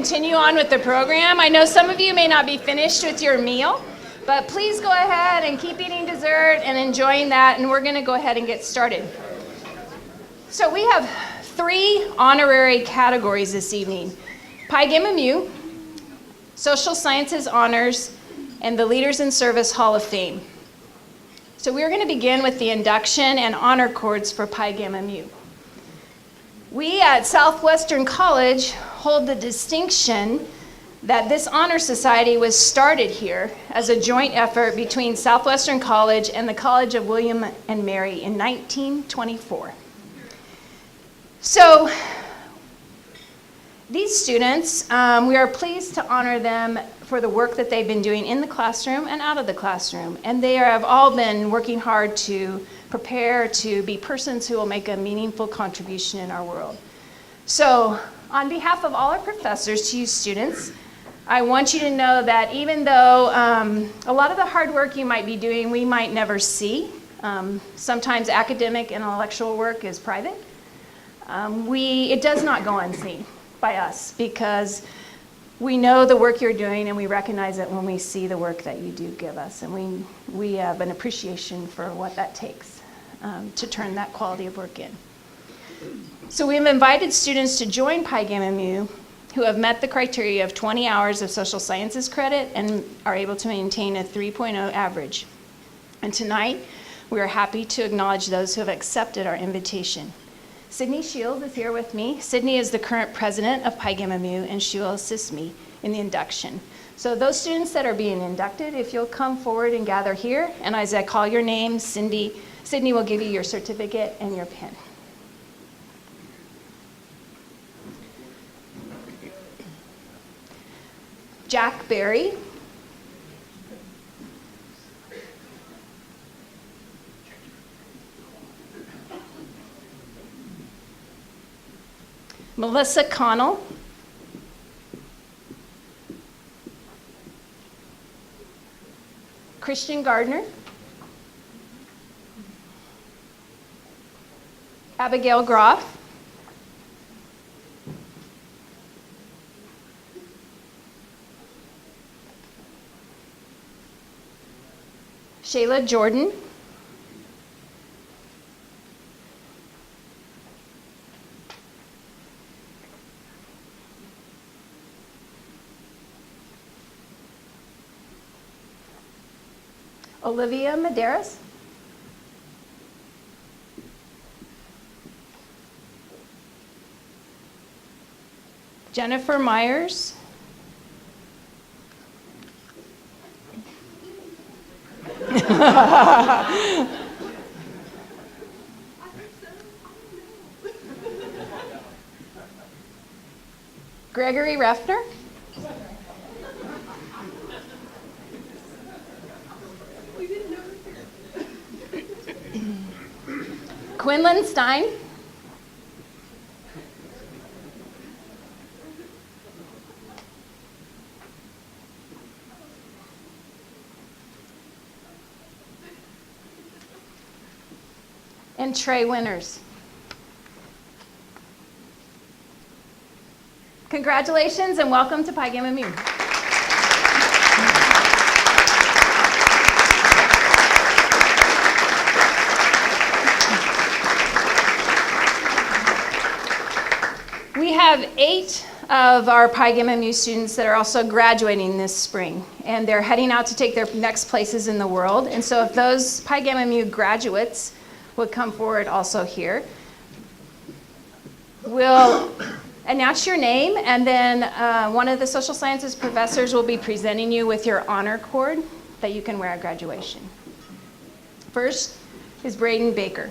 continue on with the program. I know some of you may not be finished with your meal, but please go ahead and keep eating dessert and enjoying that, and we're going to go ahead and get started. So we have 3 honorary categories this evening: Pi Gamma Mu, Social Sciences Honors, and the Leaders in Service Hall of Fame. So we're going to begin with the induction and honor cords for Pi Gamma Mu. We at Southwestern College hold the distinction that this honor society was started here as a joint effort between Southwestern College and the College of William and Mary in 1924. So these students, we are pleased to honor them for the work that they've been doing in the classroom and out of the classroom. And they have all been working hard to prepare to be persons who will make a meaningful contribution in our world. So on behalf of all our professors to you students, I want you to know that even though a lot of the hard work you might be doing, we might never see. Sometimes academic and intellectual work is private. It does not go unseen by us because we know the work you're doing and we recognize it when we see the work that you do give us. And we have an appreciation for what that takes to turn that quality of work in. So we've invited students to join Pi Gamma Mu who have met the criteria of 20 hours of social sciences credit and are able to maintain a 3.0 average. And tonight, we are happy to acknowledge those who have accepted our invitation. Sydney Shields is here with me. Sydney is the current president of Pi Gamma Mu, and she will assist me in the induction. So those students that are being inducted, if you'll come forward and gather here, and as I call your name, Sydney will give you your certificate and your pin. Jack Berry. Melissa Connell. Christian Gardner. Abigail Groff. Shayla Jordan. Olivia Medeiros. Jennifer Myers. Gregory Refner. Quinlan Stein. And Trey Winters. Congratulations and welcome to Pi Gamma Mu. We have 8 of our Pi Gamma Mu students that are also graduating this spring, and they're heading out to take their next places in the world. And so if those Pi Gamma Mu graduates would come forward also here, we'll announce your name, and then one of the social sciences professors will be presenting you with your honor cord that you can wear at graduation. First is Braden Baker.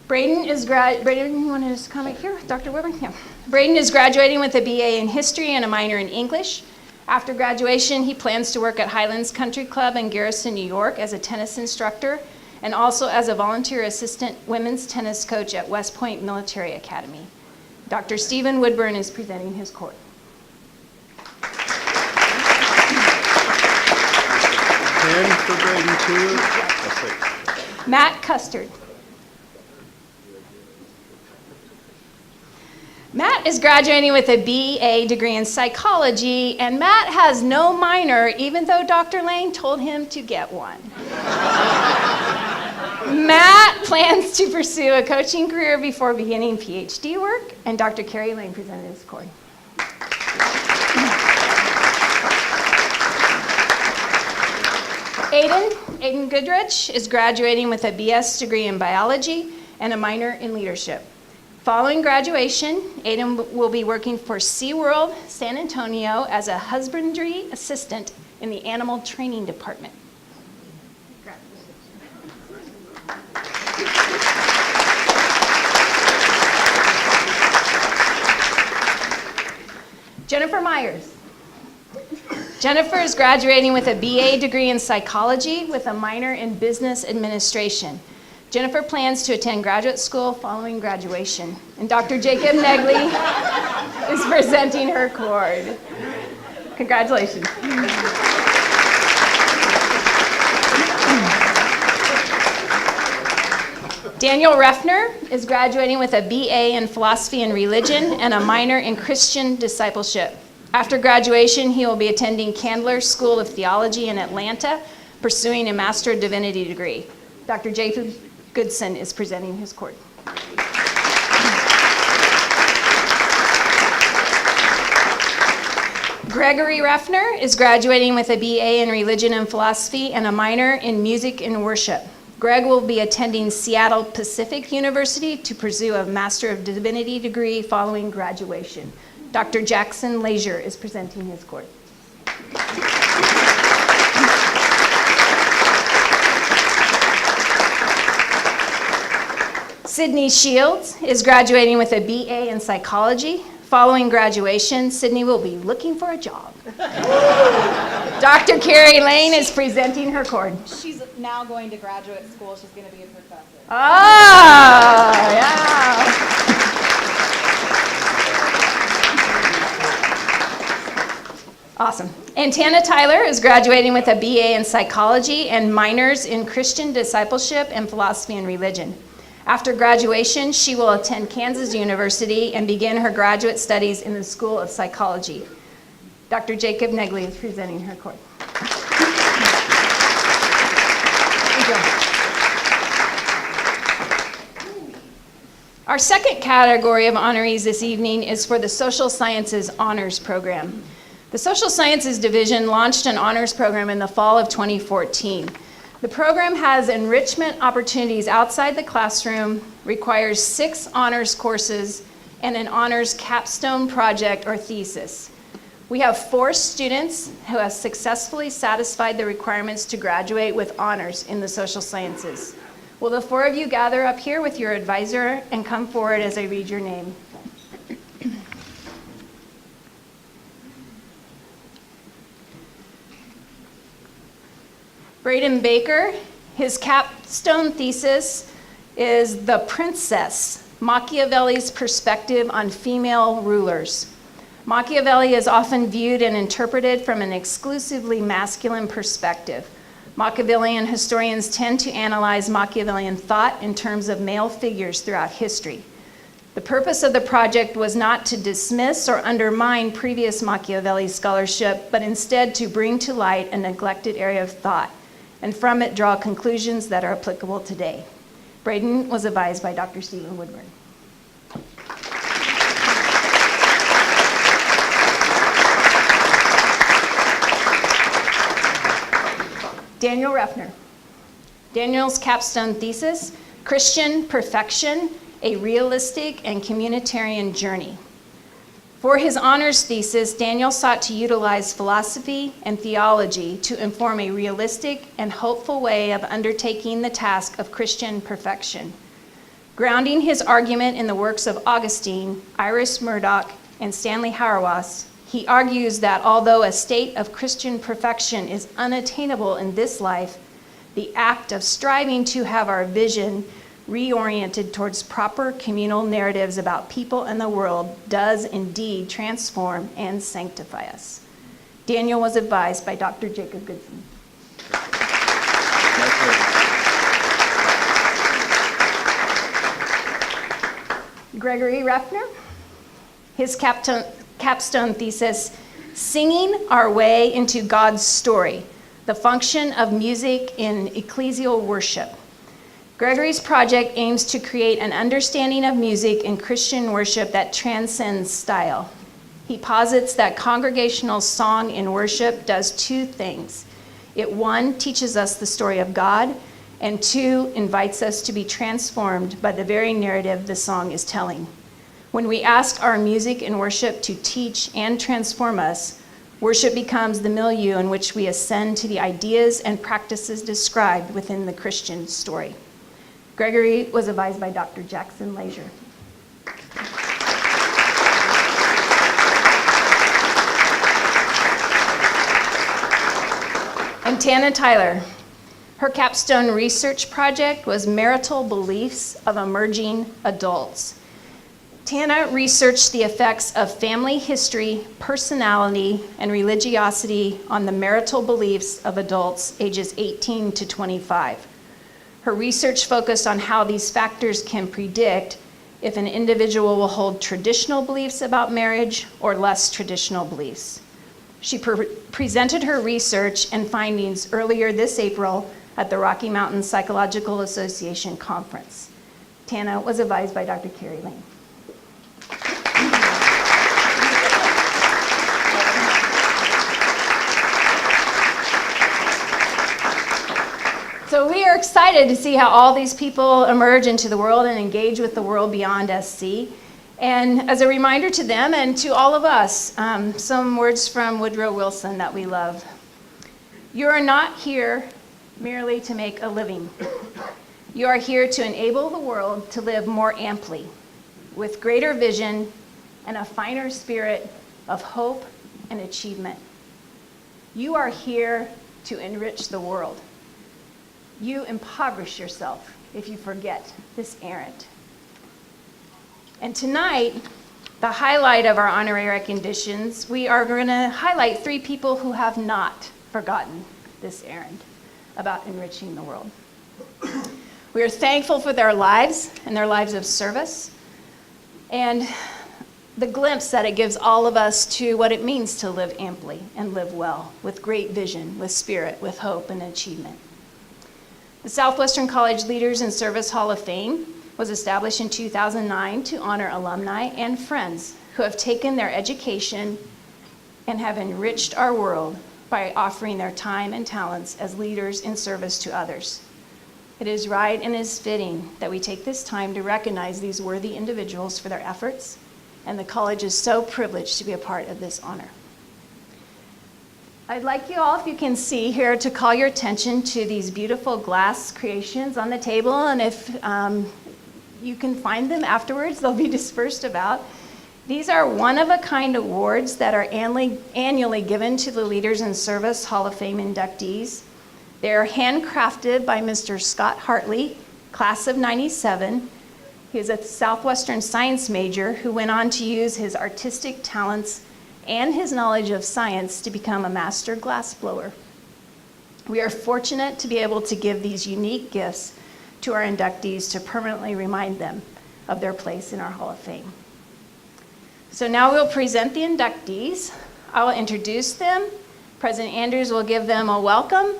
Braden, you want to just come right here, Dr. Weber? Yeah. Braden is graduating with a BA in history and a minor in English. After graduation, he plans to work at Highlands Country Club in Garrison, New York as a tennis instructor and also as a volunteer assistant women's tennis coach at West Point Military Academy. Dr. Stephen Woodburn is presenting his cord. Pen for Braden too. Matt Custard. Matt is graduating with a BA degree in psychology, and Matt has no minor, even though Dr. Lane told him to get one. Matt plans to pursue a coaching career before beginning PhD work, and Dr. Carrie Lane presented his cord. Aiden Goodrich is graduating with a BS degree in biology and a minor in leadership. Following graduation, Aiden will be working for SeaWorld San Antonio as a husbandry assistant in the animal training department. Jennifer Myers. Jennifer is graduating with a BA degree in psychology with a minor in business administration. Jennifer plans to attend graduate school following graduation. And Dr. Jacob Negley is presenting her cord. Congratulations. Daniel Reffner is graduating with a BA in philosophy and religion and a minor in Christian discipleship. After graduation, he will be attending Candler School of Theology in Atlanta, pursuing a Master of Divinity degree. Dr. Jacob Goodson is presenting his cord. Gregory Reffner is graduating with a BA in religion and philosophy and a minor in music and worship. Greg will be attending Seattle Pacific University to pursue a Master of Divinity degree following graduation. Dr. Jackson Leisure is presenting his cord. Sydney Shields is graduating with a BA in psychology. Following graduation, Sydney will be looking for a job. Dr. Carrie Lane is presenting her cord. She's now going to graduate school. She's going to be a professor. Oh, yeah. Awesome. And Tana Tyler is graduating with a BA in psychology and minors in Christian discipleship and philosophy and religion. After graduation, she will attend Kansas University and begin her graduate studies in the School of Psychology. Dr. Jacob Negley is presenting her cord. Our second category of honorees this evening is for the Social Sciences Honors Program. The Social Sciences Division launched an honors program in the fall of 2014. The program has enrichment opportunities outside the classroom, requires 6 honors courses, and an honors capstone project or thesis. We have 4 students who have successfully satisfied the requirements to graduate with honors in the social sciences. Will the 4 of you gather up here with your advisor and come forward as I read your name? Braden Baker, his capstone thesis is The Princess, Machiavelli's Perspective on Female Rulers. Machiavelli is often viewed and interpreted from an exclusively masculine perspective. Machiavellian historians tend to analyze Machiavellian thought in terms of male figures throughout history. The purpose of the project was not to dismiss or undermine previous Machiavelli scholarship, but instead to bring to light a neglected area of thought, and from it draw conclusions that are applicable today. Braden was advised by Dr. Stephen Woodburn. Daniel Reffner. Daniel's capstone thesis, Christian Perfection, a Realistic and Communitarian Journey. For his honors thesis, Daniel sought to utilize philosophy and theology to inform a realistic and hopeful way of undertaking the task of Christian perfection. Grounding his argument in the works of Augustine, Iris Murdoch, and Stanley Hauerwas, he argues that although a state of Christian perfection is unattainable in this life, the act of striving to have our vision reoriented towards proper communal narratives about people and the world does indeed transform and sanctify us. Daniel was advised by Dr. Jacob Goodson. Gregory Reffner. His capstone thesis, Singing Our Way into God's Story, the Function of Music in Ecclesial Worship. Gregory's project aims to create an understanding of music in Christian worship that transcends style. He posits that congregational song in worship does two things. It, one, teaches us the story of God, and two, invites us to be transformed by the very narrative the song is telling. When we ask our music in worship to teach and transform us, worship becomes the milieu in which we ascend to the ideas and practices described within the Christian story. Gregory was advised by Dr. Jackson Leisure. And Tana Tyler. Her capstone research project was Marital Beliefs of Emerging Adults. Tana researched the effects of family history, personality, and religiosity on the marital beliefs of adults ages 18 to 25. Her research focused on how these factors can predict if an individual will hold traditional beliefs about marriage or less traditional beliefs. She presented her research and findings earlier this April at the Rocky Mountain Psychological Association Conference. Tana was advised by Dr. Carrie Lane. So we are excited to see how all these people emerge into the world and engage with the world beyond SC. And as a reminder to them and to all of us, some words from Woodrow Wilson that we love. You are not here merely to make a living. You are here to enable the world to live more amply, with greater vision and a finer spirit of hope and achievement. You are here to enrich the world. You impoverish yourself if you forget this errand. And tonight, the highlight of our honorary recognitions, we are going to highlight 3 people who have not forgotten this errand about enriching the world. We are thankful for their lives and their lives of service and the glimpse that it gives all of us to what it means to live amply and live well, with great vision, with spirit, with hope and achievement. The Southwestern College Leaders in Service Hall of Fame was established in 2009 to honor alumni and friends who have taken their education and have enriched our world by offering their time and talents as leaders in service to others. It is right and is fitting that we take this time to recognize these worthy individuals for their efforts, and the college is so privileged to be a part of this honor. I'd like you all, if you can see here, to call your attention to these beautiful glass creations on the table, and if you can find them afterwards, they'll be dispersed about. These are one-of-a-kind awards that are annually given to the Leaders in Service Hall of Fame inductees. They're handcrafted by Mr. Scott Hartley, class of '97. He is a Southwestern science major who went on to use his artistic talents and his knowledge of science to become a master glassblower. We are fortunate to be able to give these unique gifts to our inductees to permanently remind them of their place in our Hall of Fame. So now we'll present the inductees. I will introduce them. President Andrews will give them a welcome,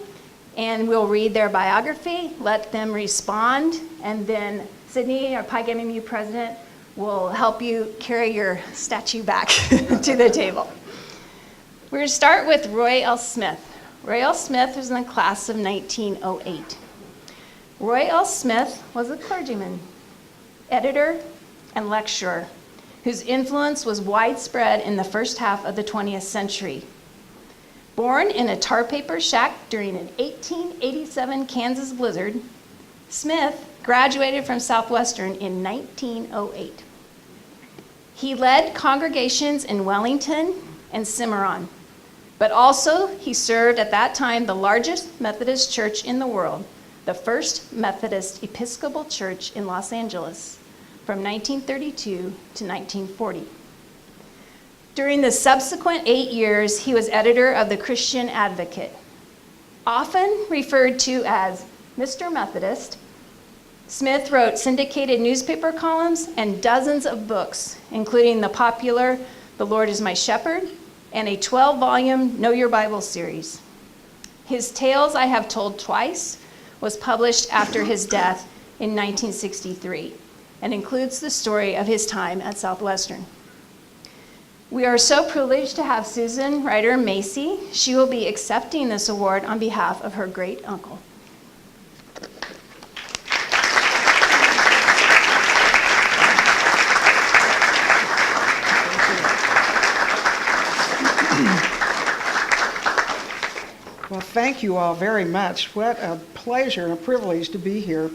and we'll read their biography, let them respond, and then Sydney, our Pi Gamma Mu president, will help you carry your statue back to the table. We're going to start with Roy L. Smith. Roy L. Smith was in the class of 1908. Roy L. Smith was a clergyman, editor, and lecturer whose influence was widespread in the first half of the 20th century. Born in a tar paper shack during an 1887 Kansas blizzard, Smith graduated from Southwestern in 1908. He led congregations in Wellington and Cimarron, but also he served at that time the largest Methodist church in the world, the First Methodist Episcopal Church in Los Angeles, from 1932 to 1940. During the subsequent 8 years, he was editor of the Christian Advocate, often referred to as Mr. Methodist. Smith wrote syndicated newspaper columns and dozens of books, including the popular The Lord is My Shepherd and a 12-volume Know Your Bible series. His Tales I Have Told Twice was published after his death in 1963 and includes the story of his time at Southwestern. We are so privileged to have Susan Ryder Macy. She will be accepting this award on behalf of her great uncle. Well, thank you all very much. What a pleasure and a privilege to be here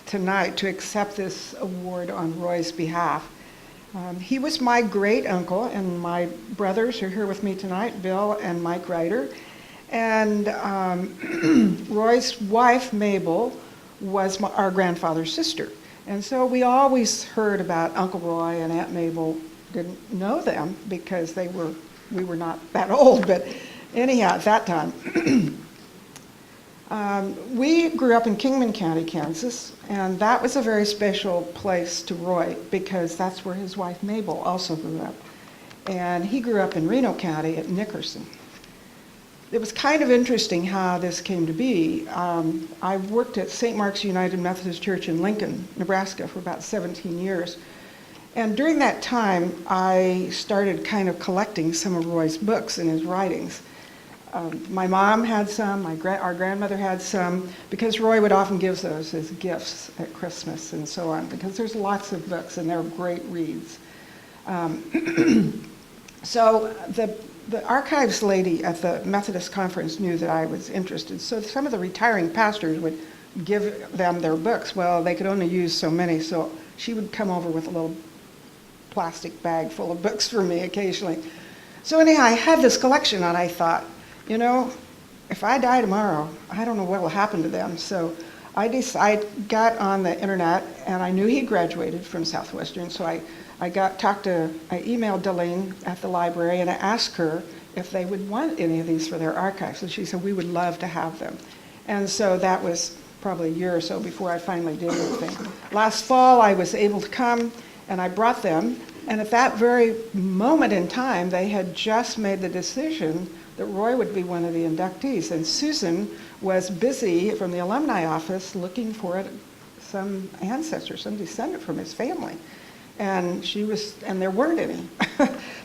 tonight to accept this award on Roy's behalf. He was my great uncle, and my brothers are here with me tonight, Bill and Mike Ryder. And Roy's wife, Mabel, was our grandfather's sister. And so we always heard about Uncle Roy and Aunt Mabel. Didn't know them because we were not that old, but anyhow, at that time. We grew up in Kingman County, Kansas, and that was a very special place to Roy because that's where his wife Mabel also grew up. And he grew up in Reno County at Nickerson. It was kind of interesting how this came to be. I worked at St. Mark's United Methodist Church in Lincoln, Nebraska for about 17 years. And during that time, I started kind of collecting some of Roy's books and his writings. My mom had some, our grandmother had some, because Roy would often give those as gifts at Christmas and so on, because there's lots of books and they're great reads. So the archives lady at the Methodist conference knew that I was interested, so some of the retiring pastors would give them their books. Well, they could only use so many, so she would come over with a little plastic bag full of books for me occasionally. So anyhow, I had this collection and I thought, you know, if I die tomorrow, I don't know what will happen to them. So I got on the internet and I knew he graduated from Southwestern. So I emailed Delane at the library and I asked her if they would want any of these for their archives. And she said, we would love to have them. And so that was probably a year or so before I finally did anything. Last fall, I was able to come and I brought them. And at that very moment in time, they had just made the decision that Roy would be one of the inductees. And Susan was busy from the alumni office looking for some ancestor, some descendant from his family. And there weren't any,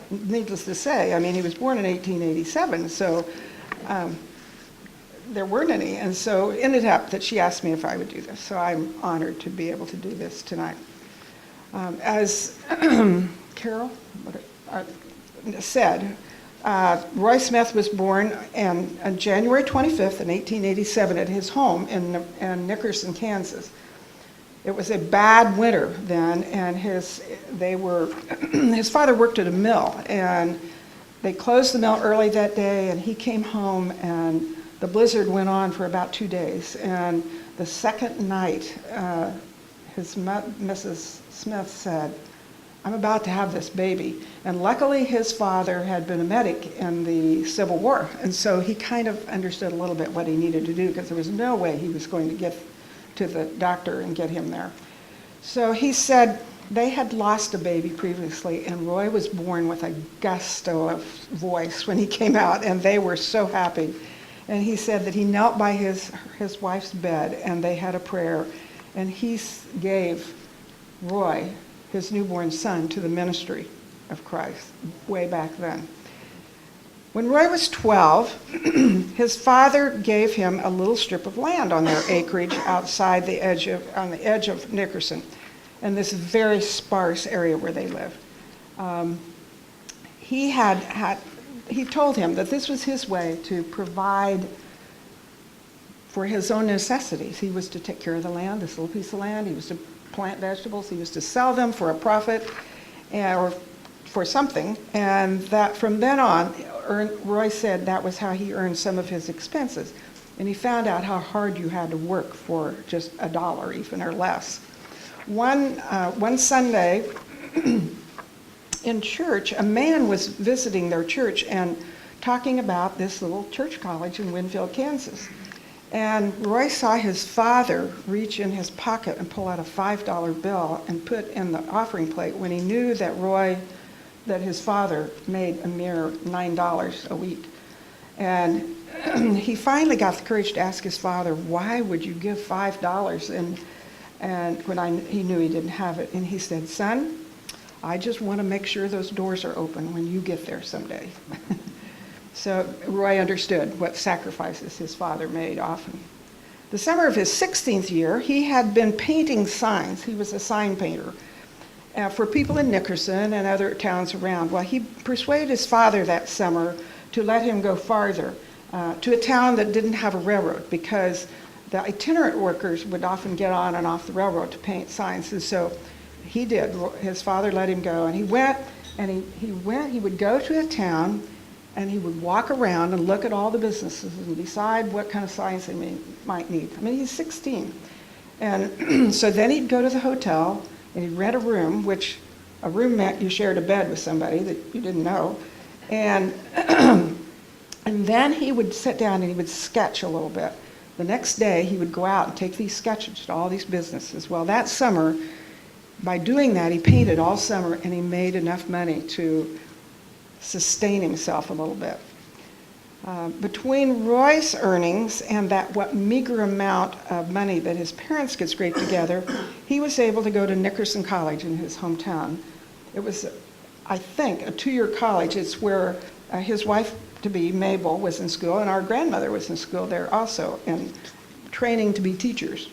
needless to say. I mean, he was born in 1887, so there weren't any. And so it ended up that she asked me if I would do this. So I'm honored to be able to do this tonight. As Carol said, Roy Smith was born on January 25th in 1887 at his home in Nickerson, Kansas. It was a bad winter then, and his father worked at a mill, and they closed the mill early that day, and he came home, and the blizzard went on for about 2 days. And the second night, Mrs. Smith said, I'm about to have this baby. And luckily his father had been a medic in the Civil War. And so he kind of understood a little bit what he needed to do because there was no way he was going to get to the doctor and get him there. So he said they had lost a baby previously and Roy was born with a gusto of voice when he came out and they were so happy. And he said that he knelt by his wife's bed and they had a prayer and he gave Roy, his newborn son, to the ministry of Christ way back then. When Roy was 12, his father gave him a little strip of land on their acreage outside on the edge of Nickerson, in this very sparse area where they lived. He told him that this was his way to provide for his own necessities. He was to take care of the land, this little piece of land. He was to plant vegetables. He was to sell them for a profit or for something. And that from then on, Roy said that was how he earned some of his expenses. And he found out how hard you had to work for just $1 even or less. One Sunday in church, a man was visiting their church and talking about this little church college in Winfield, Kansas. And Roy saw his father reach in his pocket and pull out a $5 bill and put in the offering plate when he knew that his father made a mere $9 a week. And he finally got the courage to ask his father, why would you give $5? And when he knew he didn't have it. And he said, son, I just want to make sure those doors are open when you get there someday. So Roy understood what sacrifices his father made often. The summer of his 16th year, he had been painting signs. He was a sign painter for people in Nickerson and other towns around. Well, he persuaded his father that summer to let him go farther to a town that didn't have a railroad, because the itinerant workers would often get on and off the railroad to paint signs. And so he did. His father let him go, and he went, and he would go to a town, and he would walk around and look at all the businesses and decide what kind of signs they might need. I mean, he's 16. And so then he'd go to the hotel, and he'd rent a room, which a room meant you shared a bed with somebody that you didn't know. And, and then he would sit down and he would sketch a little bit. The next day, he would go out and take these sketches to all these businesses. Well, that summer, by doing that, he painted all summer, and he made enough money to sustain himself a little bit. Between Roy's earnings and what meager amount of money that his parents could scrape together, he was able to go to Nickerson College in his hometown. It was, I think, a 2-year college. It's where his wife-to-be, Mabel, was in school, and our grandmother was in school there also, and training to be teachers.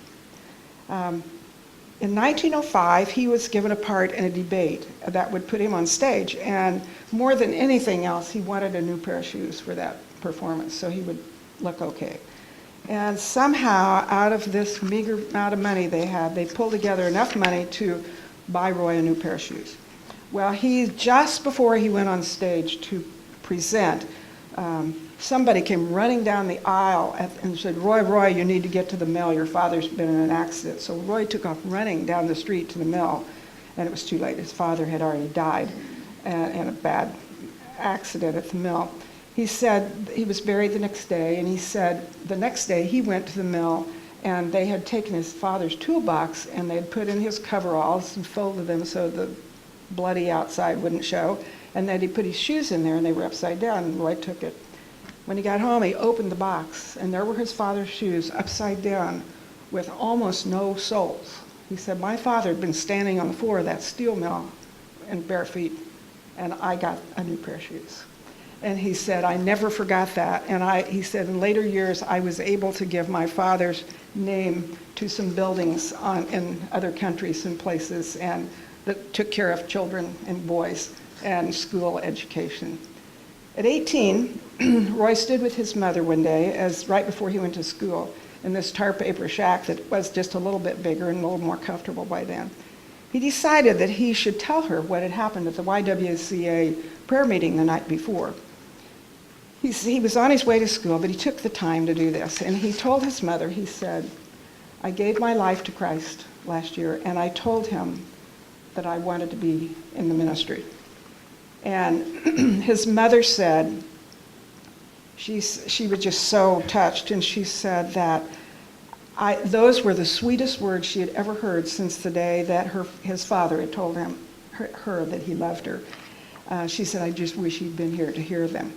In 1905, he was given a part in a debate that would put him on stage, and more than anything else, he wanted a new pair of shoes for that performance, so he would look okay. And somehow, out of this meager amount of money they had, they pulled together enough money to buy Roy a new pair of shoes. Well, just before he went on stage to present, somebody came running down the aisle and said, Roy, you need to get to the mill. Your father's been in an accident. So Roy took off running down the street to the mill, and it was too late. His father had already died in a bad accident at the mill. He said he was buried the next day, and he said the next day he went to the mill, and they had taken his father's toolbox, and they had put in his coveralls and folded them so the bloody outside wouldn't show, and then he put his shoes in there, and they were upside down, and Roy took it. When he got home, he opened the box, and there were his father's shoes upside down with almost no soles. He said, my father had been standing on the floor of that steel mill in bare feet, and I got a new pair of shoes. And he said, I never forgot that. And he said, in later years, I was able to give my father's name to some buildings in other countries and places, and that took care of children and boys and school education. At 18, Roy stood with his mother one day, right before he went to school, in this tar paper shack that was just a little bit bigger and a little more comfortable by then. He decided that he should tell her what had happened at the YWCA prayer meeting the night before. He was on his way to school, but he took the time to do this. And he told his mother, he said, I gave my life to Christ last year, and I told him that I wanted to be in the ministry. And his mother said, she was just so touched, and she said that those were the sweetest words she had ever heard since the day that his father had told her that he loved her. She said, I just wish he'd been here to hear them.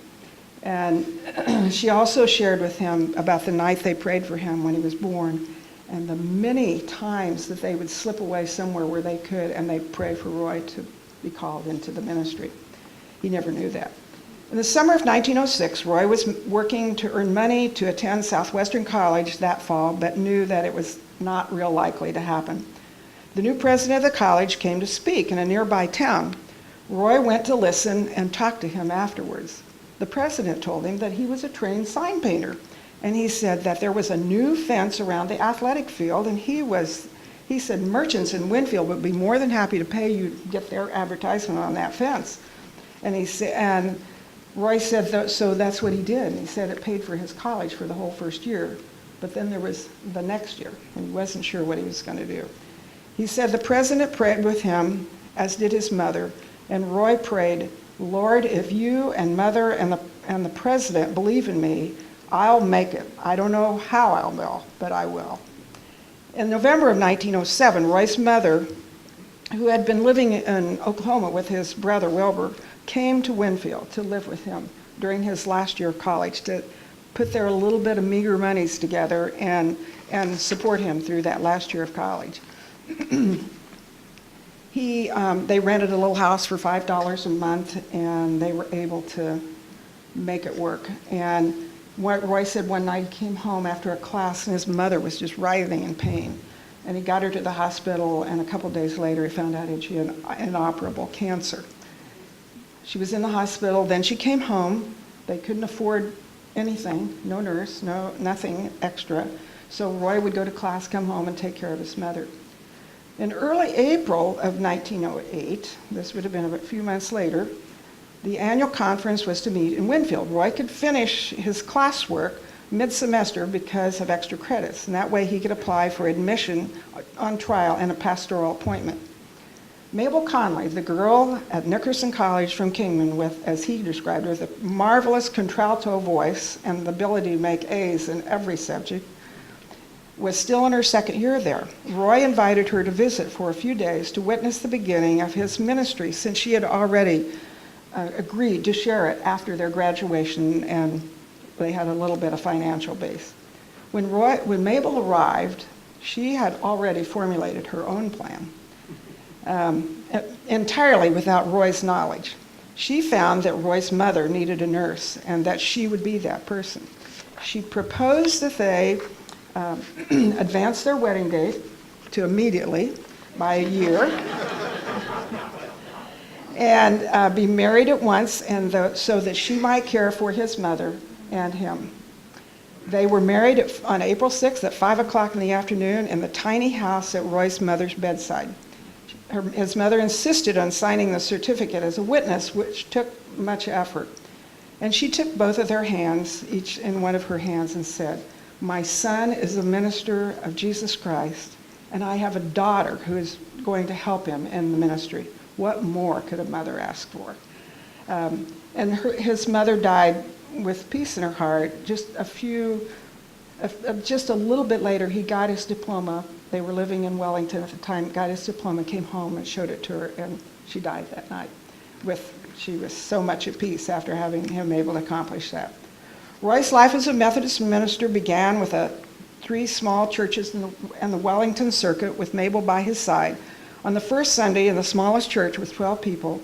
And she also shared with him about the night they prayed for him when he was born, and the many times that they would slip away somewhere where they could, and they'd pray for Roy to be called into the ministry. He never knew that. In the summer of 1906, Roy was working to earn money to attend Southwestern College that fall, but knew that it was not real likely to happen. The new president of the college came to speak in a nearby town. Roy went to listen and talk to him afterwards. The president told him that he was a trained sign painter, and he said that there was a new fence around the athletic field, and he said merchants in Winfield would be more than happy to pay you to get their advertisement on that fence. And Roy said, so that's what he did. And he said it paid for his college for the whole first year. But then there was the next year, and he wasn't sure what he was going to do. He said the president prayed with him, as did his mother, and Roy prayed, Lord, if you and mother and the president believe in me, I'll make it. I don't know how I will, but I will. In November of 1907, Roy's mother, who had been living in Oklahoma with his brother Wilbur, came to Winfield to live with him during his last year of college to put their little bit of meager monies together and support him through that last year of college. They rented a little house for $5 a month, and they were able to make it work. And what Roy said one night, he came home after a class, and his mother was just writhing in pain. And he got her to the hospital, and a couple days later, he found out she had inoperable cancer. She was in the hospital, then she came home. They couldn't afford anything, no nurse, nothing extra. So Roy would go to class, come home, and take care of his mother. In early April of 1908, this would have been a few months later, the annual conference was to meet in Winfield. Roy could finish his classwork mid-semester because of extra credits, and that way he could apply for admission on trial and a pastoral appointment. Mabel Conley, the girl at Nickerson College from Kingman with, as he described her, the marvelous contralto voice and the ability to make A's in every subject, was still in her second year there. Roy invited her to visit for a few days to witness the beginning of his ministry, since she had already agreed to share it after their graduation, and they had a little bit of financial base. When Mabel arrived, she had already formulated her own plan, entirely without Roy's knowledge. She found that Roy's mother needed a nurse and that she would be that person. She proposed that they advance their wedding date to immediately by a year and be married at once, so that she might care for his mother and him. They were married on April 6th at 5 o'clock in the afternoon in the tiny house at Roy's mother's bedside. His mother insisted on signing the certificate as a witness, which took much effort. And she took both of their hands, each in one of her hands, and said, "My son is a minister of Jesus Christ, and I have a daughter who is going to help him in the ministry." What more could a mother ask for? His mother died with peace in her heart. Just a little bit later, he got his diploma. They were living in Wellington at the time, got his diploma, came home and showed it to her, and she died that night. She was so much at peace after having him able to accomplish that. Roy's life as a Methodist minister began with 3 small churches in the Wellington circuit with Mabel by his side. On the first Sunday in the smallest church with 12 people,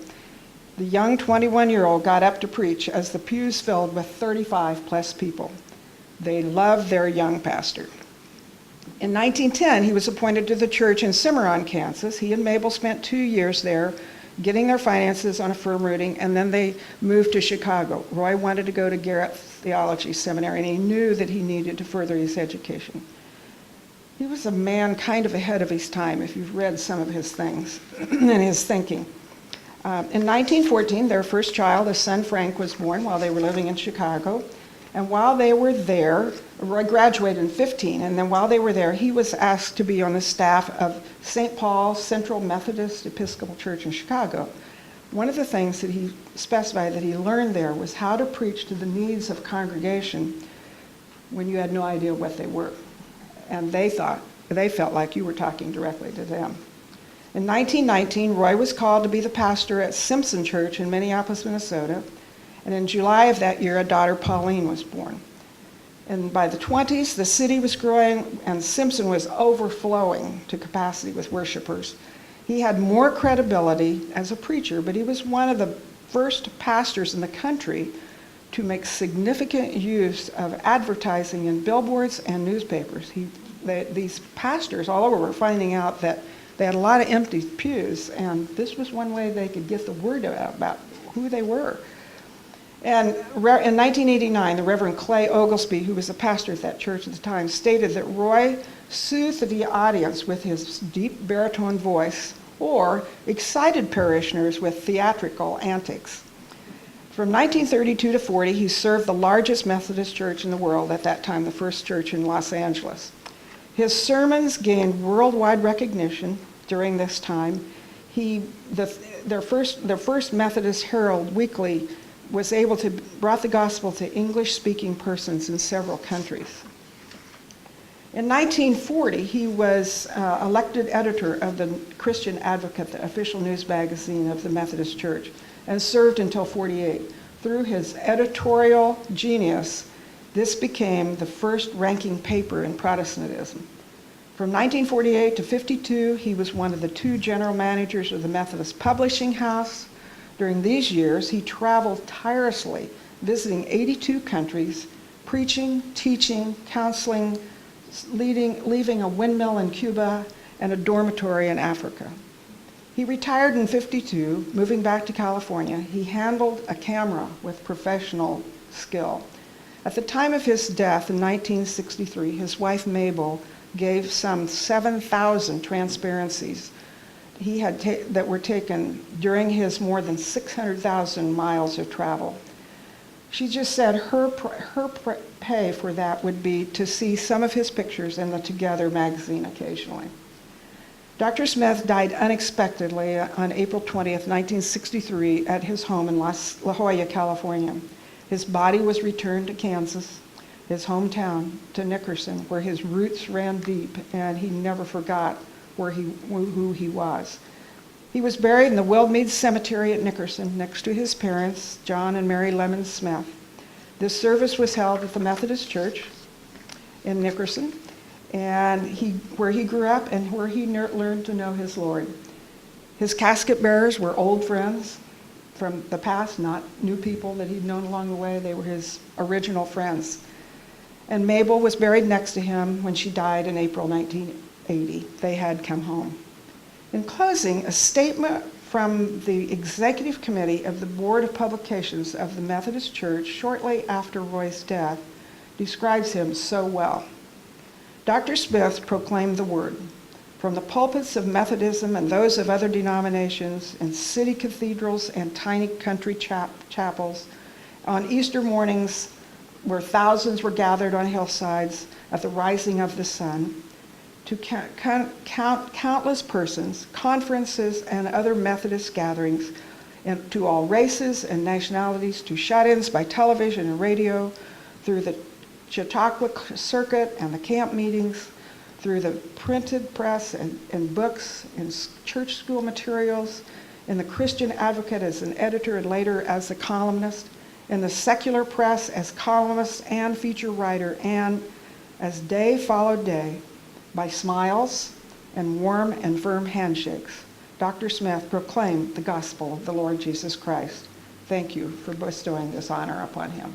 the young 21-year-old got up to preach as the pews filled with 35 plus people. They loved their young pastor. In 1910, he was appointed to the church in Cimarron, Kansas. He and Mabel spent 2 years there, getting their finances on a firm rooting, and then they moved to Chicago. Roy wanted to go to Garrett Theology Seminary, and he knew that he needed to further his education. He was a man kind of ahead of his time, if you've read some of his things and his thinking. In 1914, their first child, his son Frank, was born while they were living in Chicago. And while they were there, Roy graduated in 15, and then while they were there, he was asked to be on the staff of St. Paul's Central Methodist Episcopal Church in Chicago. One of the things that he specified that he learned there was how to preach to the needs of congregation when you had no idea what they were. And they felt like you were talking directly to them. In 1919, Roy was called to be the pastor at Simpson Church in Minneapolis, Minnesota. And in July of that year, a daughter, Pauline, was born. And by the 20s, the city was growing, and Simpson was overflowing to capacity with worshipers. He had more credibility as a preacher, but he was one of the first pastors in the country to make significant use of advertising in billboards and newspapers. These pastors all over were finding out that they had a lot of empty pews, and this was one way they could get the word out about who they were. And in 1989, the Reverend Clay Oglesby, who was a pastor at that church at the time, stated that Roy soothed the audience with his deep baritone voice or excited parishioners with theatrical antics. From 1932 to 40, he served the largest Methodist church in the world at that time, the First Church in Los Angeles. His sermons gained worldwide recognition during this time. Their first Methodist Herald Weekly was able to brought the gospel to English-speaking persons in several countries. In 1940, he was elected editor of the Christian Advocate, the official news magazine of the Methodist Church, and served until 48. Through his editorial genius, this became the first ranking paper in Protestantism. From 1948 to 52, he was one of the 2 general managers of the Methodist Publishing House. During these years, he traveled tirelessly, visiting 82 countries, preaching, teaching, counseling, leaving a windmill in Cuba and a dormitory in Africa. He retired in 52, moving back to California. He handled a camera with professional skill. At the time of his death in 1963, his wife Mabel gave some 7,000 transparencies that were taken during his more than 600,000 miles of travel. She just said her pay for that would be to see some of his pictures in the Together magazine occasionally. Dr. Smith died unexpectedly on April 20th, 1963, at his home in La Jolla, California. His body was returned to Kansas, his hometown, to Nickerson, where his roots ran deep, and he never forgot who he was. He was buried in the Wildmead Cemetery at Nickerson, next to his parents, John and Mary Lemon Smith. This service was held at the Methodist Church in Nickerson, and where he grew up and where he learned to know his Lord. His casket bearers were old friends from the past, not new people that he'd known along the way. They were his original friends. And Mabel was buried next to him when she died in April 1980. They had come home. In closing, a statement from the Executive Committee of the Board of Publications of the Methodist Church shortly after Roy's death describes him so well. Dr. Smith proclaimed the word from the pulpits of Methodism and those of other denominations, in city cathedrals and tiny country chapels, on Easter mornings where thousands were gathered on hillsides at the rising of the sun, to countless persons, conferences, and other Methodist gatherings, and to all races and nationalities, to shut-ins by television and radio, through the Chautauqua Circuit and the camp meetings, through the printed press and books and church school materials, in the Christian Advocate as an editor and later as a columnist, in the secular press as columnist and feature writer, and as day followed day, by smiles and warm and firm handshakes, Dr. Smith proclaimed the gospel of the Lord Jesus Christ. Thank you for bestowing this honor upon him.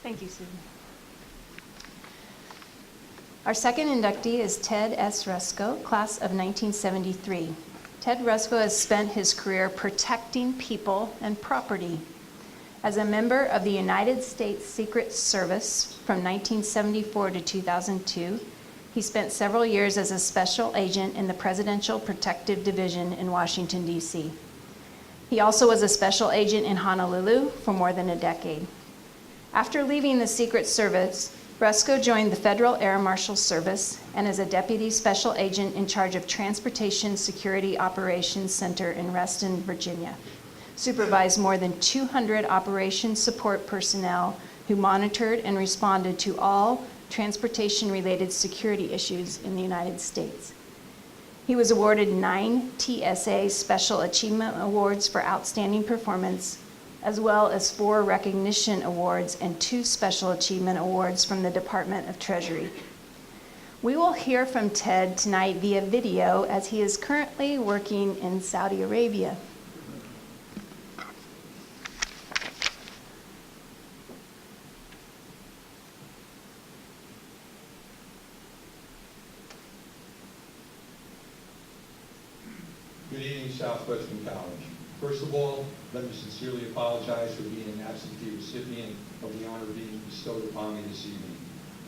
Thank you, Susan. Our second inductee is Ted S. Hresko, class of 1973. Ted Hresko has spent his career protecting people and property. As a member of the United States Secret Service from 1974 to 2002, he spent several years as a special agent in the Presidential Protective Division in Washington, D.C. He also was a special agent in Honolulu for more than a decade. After leaving the Secret Service, Hresko joined the Federal Air Marshal Service and is a deputy special agent in charge of Transportation Security Operations Center in Reston, Virginia. Supervised more than 200 operations support personnel who monitored and responded to all transportation-related security issues in the United States. He was awarded 9 TSA Special Achievement Awards for outstanding performance, as well as 4 recognition awards and 2 special achievement awards from the Department of Treasury. We will hear from Ted tonight via video as he is currently working in Saudi Arabia. Good evening, Southwestern College. First of all, let me sincerely apologize for being an absentee recipient of the honor being bestowed upon me this evening.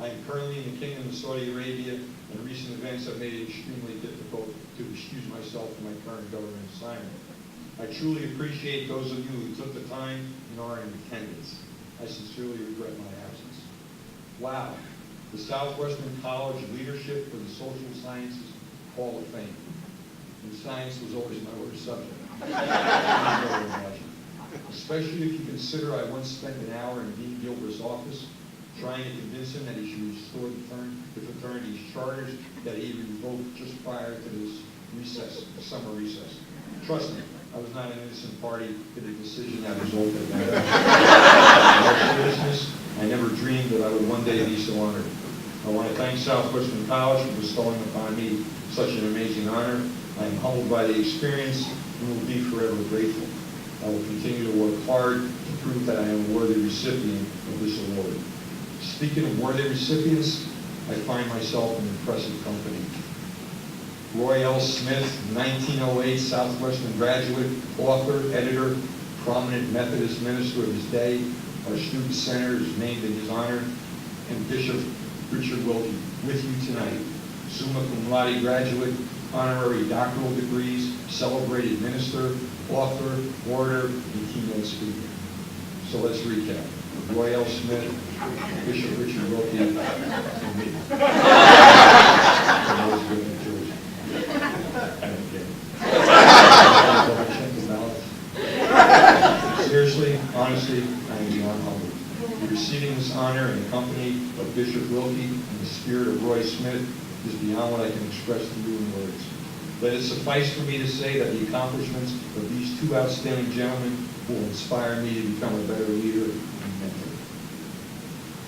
I am currently in the Kingdom of Saudi Arabia, and recent events have made it extremely difficult to excuse myself from my current government assignment. I truly appreciate those of you who took the time and are in attendance. I sincerely regret my absence. Wow, the Southwestern College Leadership for the Social Sciences Hall of Fame. And science was always my worst subject. Especially if you consider I once spent an hour in Dean Gilbert's office trying to convince him that he should restore the fraternity's charters that he revoked just prior to this recess, the summer recess. Trust me, I was not an innocent party to the decision that resulted in that. In all seriousness, I never dreamed that I would one day be so honored. I want to thank Southwestern College for bestowing upon me such an amazing honor. I am humbled by the experience and will be forever grateful. I will continue to work hard to prove that I am a worthy recipient of this award. Speaking of worthy recipients, I find myself in impressive company. Roy L. Smith, 1908 Southwestern graduate, author, editor, prominent Methodist minister of his day. Our student center is named in his honor. And Bishop Richard Wilke, with you tonight. Summa cum laude graduate, honorary doctoral degrees, celebrated minister, author, orator, and keynote speaker. So let's recap. Roy L. Smith, Bishop Richard Wilke, and me. And those good in church. I don't care. Seriously, honestly, I am beyond humbled. Receiving this honor in the company of Bishop Wilke and the spirit of Roy Smith is beyond what I can express to you in words. Let it suffice for me to say that the accomplishments of these two outstanding gentlemen will inspire me to become a better leader and mentor.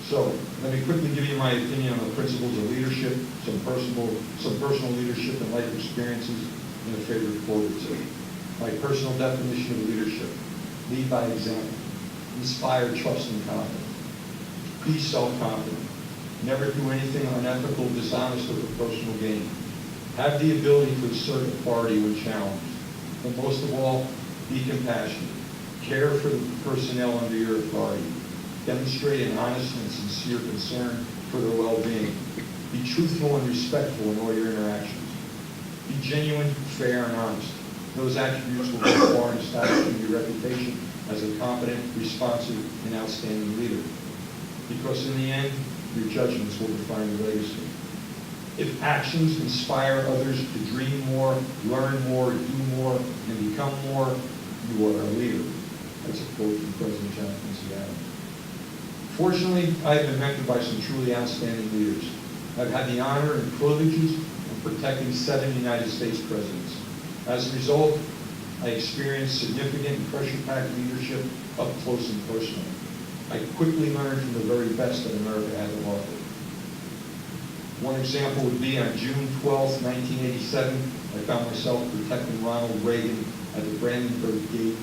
So, let me quickly give you my opinion on the principles of leadership, some personal leadership and life experiences, and a favorite quote or two. My personal definition of leadership: lead by example, inspire trust and confidence, be self-confident, never do anything unethical, dishonest, or for personal gain. Have the ability to assert authority when challenged. And most of all, be compassionate. Care for the personnel under your authority. Demonstrate an honest and sincere concern for their well-being. Be truthful and respectful in all your interactions. Be genuine, fair, and honest. Those attributes will go far in establishing your reputation as a competent, responsive, and outstanding leader. Because in the end, your judgments will define your legacy. If actions inspire others to dream more, learn more, do more, and become more, you are a leader. That's a quote from President Johnson Seattle. Fortunately, I have been mentored by some truly outstanding leaders. I've had the honor and privileges of protecting 7 United States presidents. As a result, I experienced significant and pressure-packed leadership up close and personal. I quickly learned from the very best that America had to offer. One example would be on June 12, 1987, I found myself protecting Ronald Reagan at the Brandenburg Gate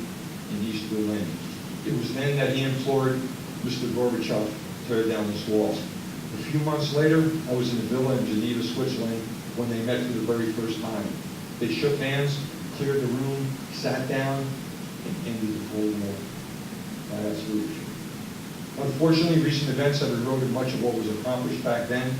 in East Berlin. It was then that he implored Mr. Gorbachev to tear down this wall. A few months later, I was in a villa in Geneva, Switzerland, when they met for the very first time. They shook hands, cleared the room, sat down, and ended the Cold War. Now that's leadership. Unfortunately, recent events have eroded much of what was accomplished back then.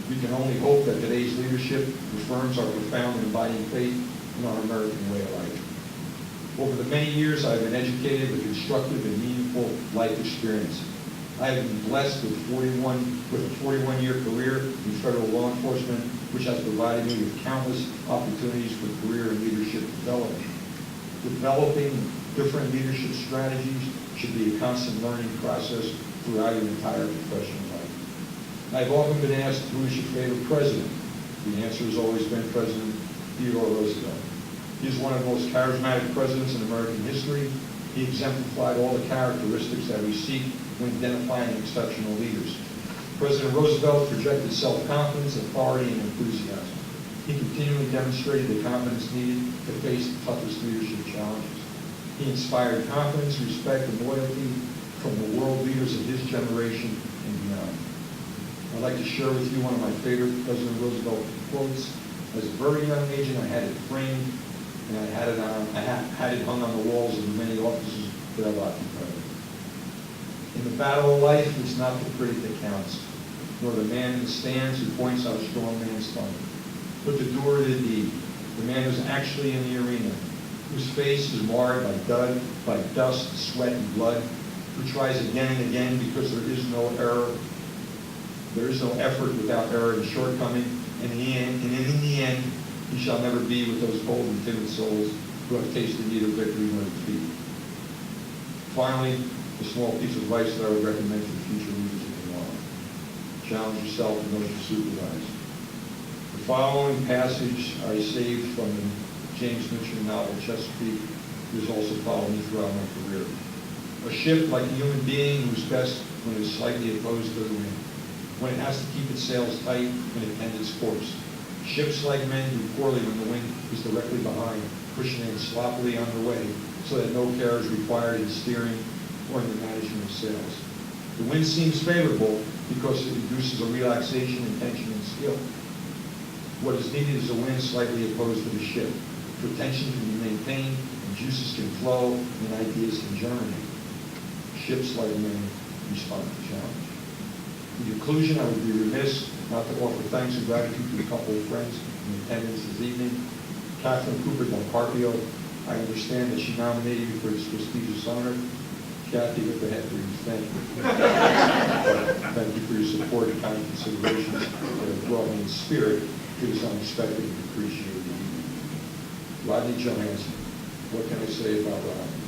We can only hope that today's leadership affirms our profound and abiding faith in our American way of life. Over the many years I've been educated with constructive and meaningful life experience. I have been blessed with a 41-year career in federal law enforcement, which has provided me with countless opportunities for career and leadership development. Developing different leadership strategies should be a constant learning process throughout your entire professional life. I've often been asked, who is your favorite president? The answer has always been President Theodore Roosevelt. He is one of the most charismatic presidents in American history. He exemplified all the characteristics that we seek when identifying exceptional leaders. President Roosevelt projected self-confidence, authority, and enthusiasm. He continually demonstrated the confidence needed to face the toughest leadership challenges. He inspired confidence, respect, and loyalty from the world leaders of his generation and beyond. I'd like to share with you one of my favorite President Roosevelt quotes. As a very young age, I had it framed, and I had it hung on the walls of the many offices that I've occupied. In the battle of life, it's not the critic that counts, nor the man in the stands who points out a strong man's thumb, but the doer of the deed, the man who's actually in the arena. whose face is marred by dust, sweat, and blood, who tries again and again because there is no error, there is no effort without error and shortcoming, and in the end, he shall never be with those cold and timid souls who have tasted neither victory nor defeat. Finally, a small piece of advice that I would recommend for future leaders of tomorrow. Challenge yourself and those you supervise. The following passage I saved from the James Mitchell novel Chesapeake has also followed me throughout my career. A ship, like a human being, moves best when it is slightly opposed to the wind, when it has to keep its sails tight and attend its course. Ships, like men, do poorly when the wind is directly behind, pushing them sloppily underway, so that no care is required in steering or in the management of sails. The wind seems favorable because it induces a relaxation in tension and skill. What is needed is a wind slightly opposed to the ship, for tension can be maintained, and juices can flow, and ideas can germinate. Ships, like men, respond to challenge. In conclusion, I would be remiss not to offer thanks and gratitude to a couple of friends in attendance this evening. Kathleen Cooper Del Carpio, I understand that she nominated you for this prestigious honor. Kathy, with the head for you, thank you. Thank you for your support and kind consideration that have brought me in spirit to this unexpected and appreciated evening. Rodney Johansson, what can I say about Rodney?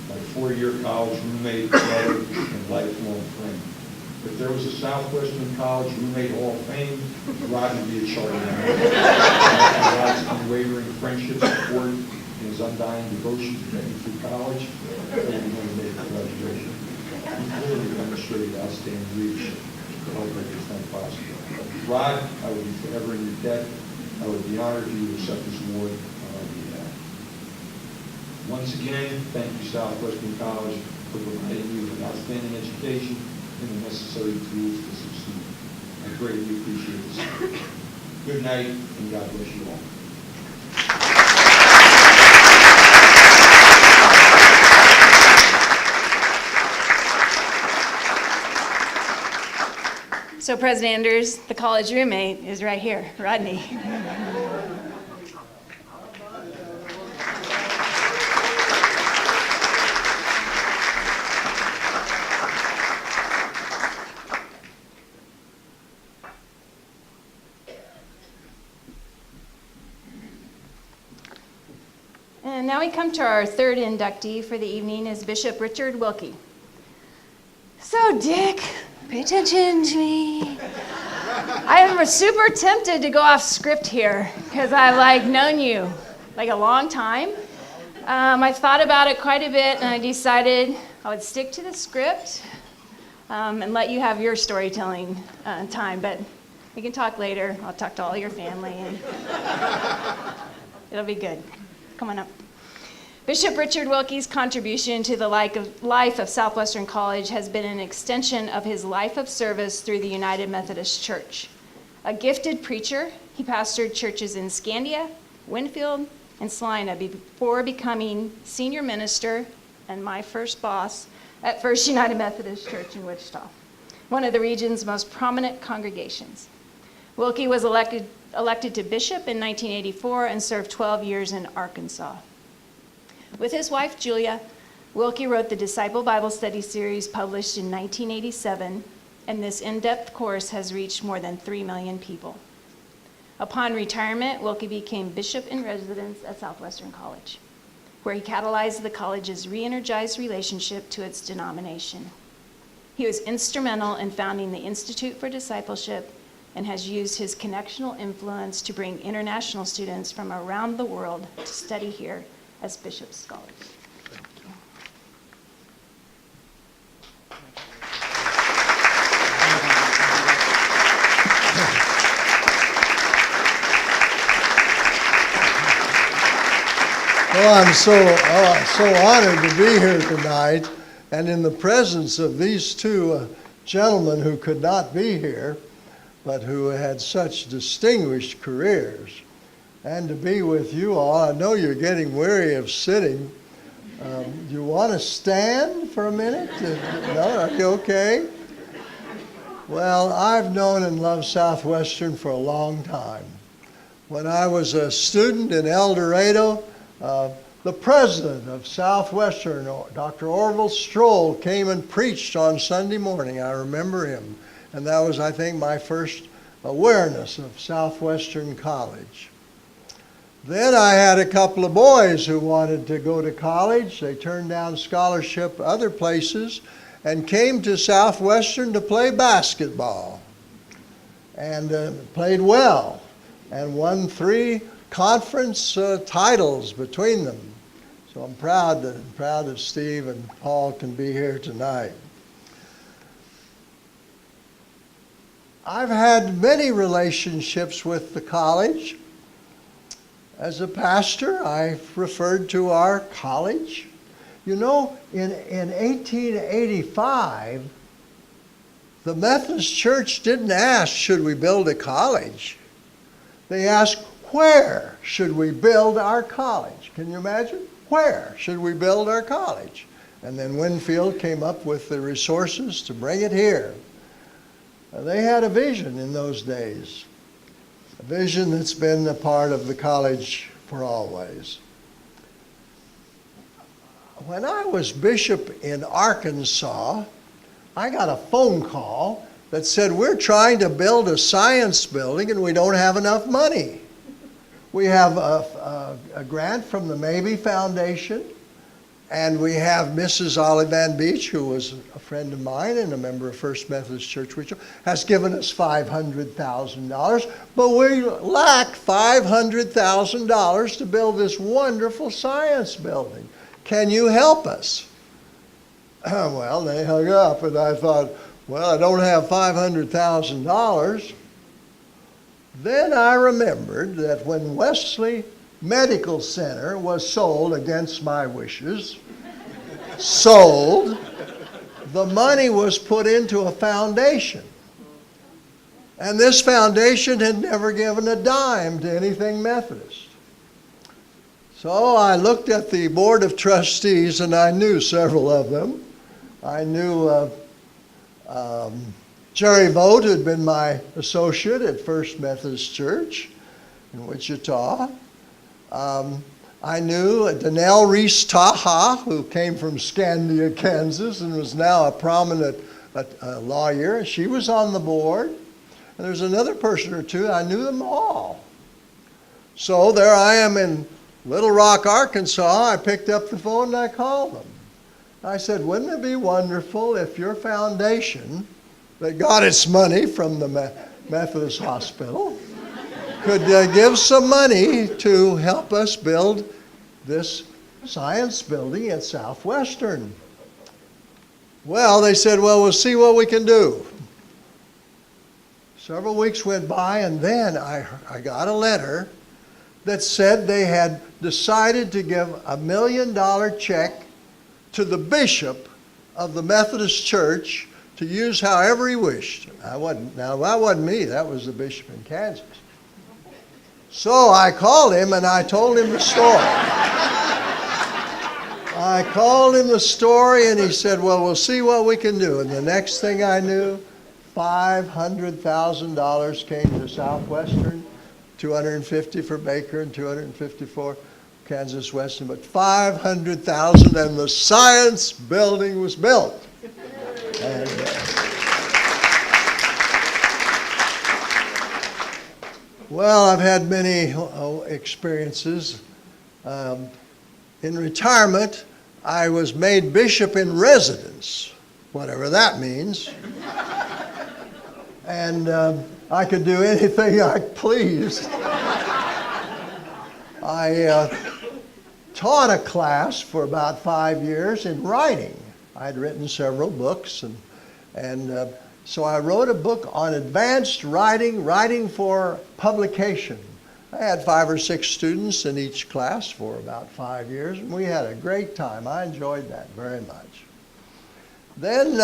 My 4-year college roommate, brother, and lifelong friend. If there was a Southwestern College Roommate Hall of Fame, Rodney would be a charter member. Rod's unwavering friendship, support, and his undying devotion to getting through college, and made it to graduation. He clearly demonstrated outstanding leadership to help make this thing possible. Rod, I will be forever in your debt. I would be honored if you would accept this award on our behalf. Once again, thank you, Southwestern College, for providing you with an outstanding education and the necessary tools to succeed. I greatly appreciate this. Good night, and God bless you all. So President Anders, the college roommate, is right here, Rodney. And now we come to our third inductee for the evening is Bishop Richard Wilke. So Dick, pay attention to me. I am super tempted to go off script here because I've known you a long time. I thought about it quite a bit and I decided I would stick to the script and let you have your storytelling time, but we can talk later. I'll talk to all your family and it'll be good. Come on up. Bishop Richard Wilke's contribution to the life of Southwestern College has been an extension of his life of service through the United Methodist Church. A gifted preacher, he pastored churches in Scandia, Winfield, and Salina before becoming senior minister and my first boss at First United Methodist Church in Wichita, one of the region's most prominent congregations. Wilke was elected to bishop in 1984 and served 12 years in Arkansas. With his wife, Julia, Wilke wrote the Disciple Bible Study series published in 1987, and this in-depth course has reached more than 3 million people. Upon retirement, Wilke became bishop in residence at Southwestern College, where he catalyzed the college's re-energized relationship to its denomination. He was instrumental in founding the Institute for Discipleship and has used his connectional influence to bring international students from around the world to study here as bishop scholars. Well, I'm so honored to be here tonight, and in the presence of these two gentlemen who could not be here, but who had such distinguished careers. And to be with you all. I know you're getting weary of sitting. You want to stand for a minute? No, are you okay? Well, I've known and loved Southwestern for a long time. When I was a student in El Dorado, the president of Southwestern, Dr. Orville Stroll, came and preached on Sunday morning. I remember him. And that was, I think, my first awareness of Southwestern College. Then I had a couple of boys who wanted to go to college. They turned down scholarship other places and came to Southwestern to play basketball. And played well and won 3 conference titles between them. So I'm proud that Steve and Paul can be here tonight. I've had many relationships with the college. As a pastor, I've referred to our college. You know, in 1885, the Methodist Church didn't ask, should we build a college? They asked, where should we build our college? Can you imagine? Where should we build our college? And then Winfield came up with the resources to bring it here. They had a vision in those days, a vision that's been a part of the college for always. When I was bishop in Arkansas, I got a phone call that said, we're trying to build a science building and we don't have enough money. We have a grant from the Mabee Foundation, and we have Mrs. Olivan Beach, who was a friend of mine and a member of First Methodist Church, which has given us $500,000, but we lack $500,000 to build this wonderful science building. Can you help us? Well, they hung up, and I thought, well, I don't have $500,000. Then I remembered that when Wesley Medical Center was sold against my wishes, the money was put into a foundation. And this foundation had never given a dime to anything Methodist. So I looked at the Board of Trustees, and I knew several of them. I knew Jerry Vogt, who had been my associate at First Methodist Church in Wichita. I knew Danelle Reese Taha, who came from Scandia, Kansas, and was now a prominent lawyer. She was on the board. And there's another person or two. I knew them all. So there I am in Little Rock, Arkansas. I picked up the phone and I called them. I said, wouldn't it be wonderful if your foundation that got its money from the Methodist Hospital could give some money to help us build this science building at Southwestern? Well, they said, well, we'll see what we can do. Several weeks went by, and then I got a letter that said they had decided to give $1 million check to the bishop of the Methodist Church to use however he wished. That wasn't me, that was the bishop in Kansas. So I called him and I told him the story. I called him the story and he said, well, we'll see what we can do. And the next thing I knew, $500,000 came to Southwestern, $250 for Baker and $250 for Kansas Western, but $500,000 and the science building was built. And, well, I've had many experiences. In retirement, I was made bishop in residence, whatever that means. And I could do anything I pleased. I taught a class for about 5 years in writing. I'd written several books, and so I wrote a book on advanced writing for publication. I had 5 or 6 students in each class for about 5 years, and we had a great time. I enjoyed that very much. Then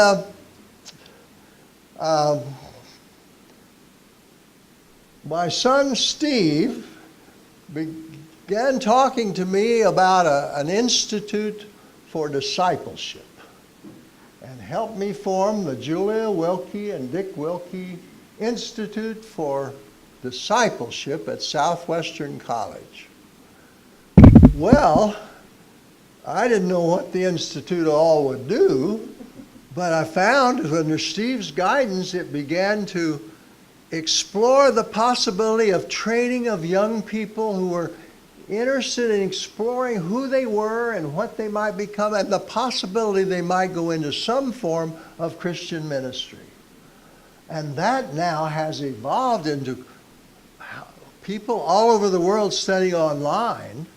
my son Steve began talking to me about an institute for discipleship, and helped me form the Julia Wilke and Dick Wilke Institute for Discipleship at Southwestern College. Well, I didn't know what the Institute all would do, but I found under Steve's guidance, it began to explore the possibility of training of young people who were interested in exploring who they were and what they might become, and the possibility they might go into some form of Christian ministry. And that now has evolved into people all over the world studying online,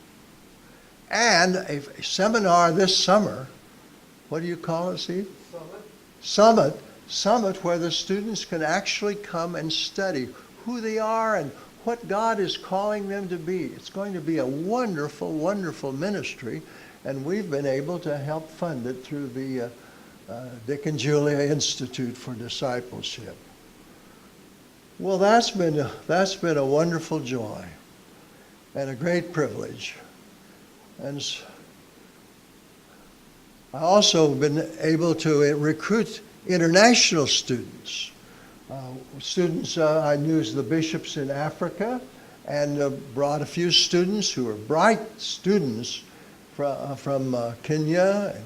and a seminar this summer. What do you call it, Steve? Summit, where the students can actually come and study who they are and what God is calling them to be. It's going to be a wonderful, wonderful ministry, and we've been able to help fund it through the Dick and Julia Institute for Discipleship. Well, that's been a wonderful joy and a great privilege. And I also been able to recruit international students. I knew as the bishops in Africa, and brought a few students who are bright students from Kenya and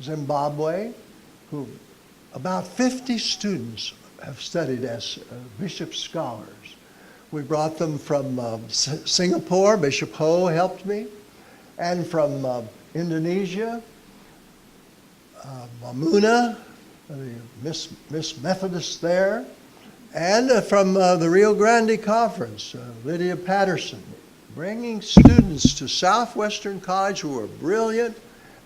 Zimbabwe, who about 50 students have studied as bishop scholars. We brought them from Singapore. Bishop Ho helped me, and from Indonesia, Mamuna, Miss Methodist there, and from the Rio Grande Conference, Lydia Patterson, bringing students to Southwestern College who were brilliant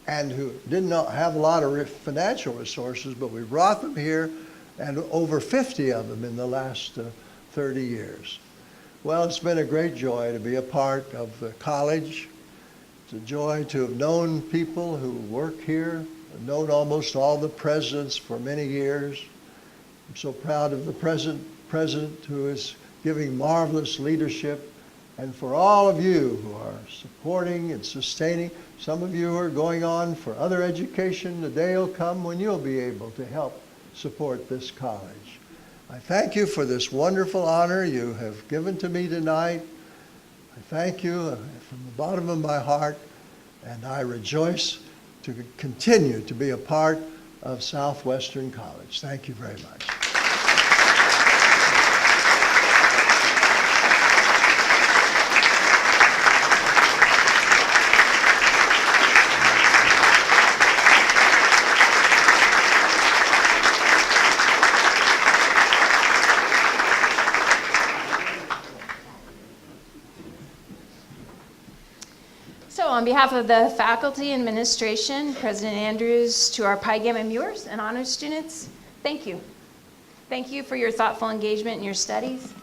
and who did not have a lot of financial resources, but we brought them here, and over 50 of them in the last 30 years. Well, it's been a great joy to be a part of the college. It's a joy to have known people who work here. I've known almost all the presidents for many years. I'm so proud of the present president who is giving marvelous leadership, and for all of you who are supporting and sustaining. Some of you are going on for other education. The day will come when you'll be able to help support this college. I thank you for this wonderful honor you have given to me tonight. I thank you from the bottom of my heart, and I rejoice to continue to be a part of Southwestern College. Thank you very much. On behalf of the faculty and administration, President Andrews, to our Pi Gamma Muers and honors students, thank you. Thank you for your thoughtful engagement in your studies.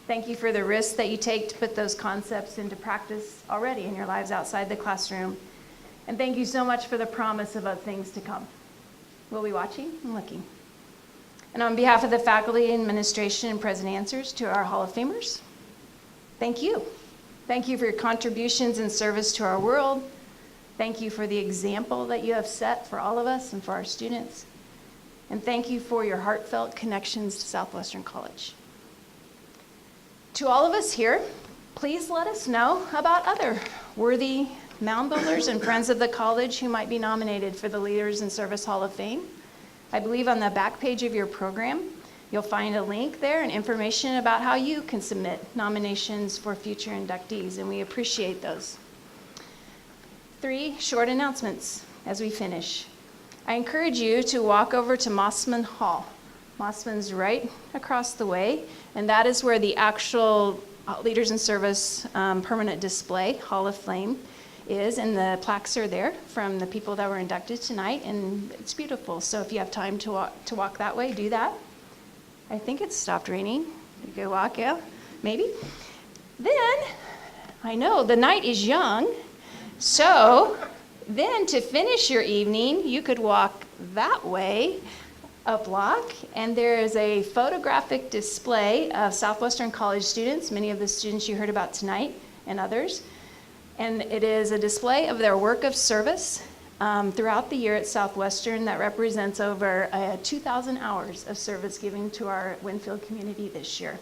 Thank you for the risks that you take to put those concepts into practice already in your lives outside the classroom. And thank you so much for the promise of other things to come. We'll be watching and looking. And on behalf of the faculty and administration and President Answers, to our Hall of Famers, thank you. Thank you for your contributions and service to our world. Thank you for the example that you have set for all of us and for our students. And thank you for your heartfelt connections to Southwestern College. To all of us here, please let us know about other worthy mound builders and friends of the college who might be nominated for the Leaders in Service Hall of Fame. I believe on the back page of your program, you'll find a link there and information about how you can submit nominations for future inductees, and we appreciate those. 3 short announcements as we finish. I encourage you to walk over to Mossman Hall. Mossman's right across the way, and that is where the actual Leaders in Service permanent display, Hall of Fame, is, and the plaques are there from the people that were inducted tonight, and it's beautiful. So if you have time to walk that way, do that. I think it's stopped raining. You go walk, yeah, maybe. Then, I know the night is young, so then to finish your evening, you could walk that way, a block, and there is a photographic display of Southwestern College students, many of the students you heard about tonight and others. And it is a display of their work of service throughout the year at Southwestern that represents over 2,000 hours of service given to our Winfield community this year.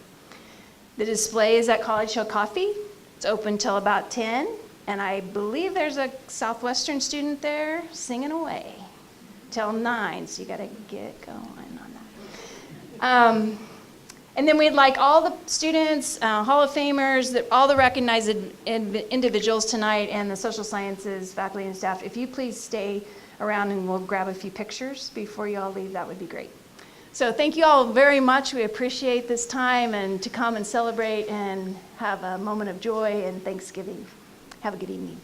The display is at College Hill Coffee. It's open till about 10. And I believe there's a Southwestern student there singing away till 9, so you got to get going on that. And then we'd like all the students, Hall of Famers, all the recognized individuals tonight, and the social sciences faculty and staff, if you please stay around and we'll grab a few pictures before you all leave, that would be great. So thank you all very much. We appreciate this time and to come and celebrate and have a moment of joy and Thanksgiving. Have a good evening.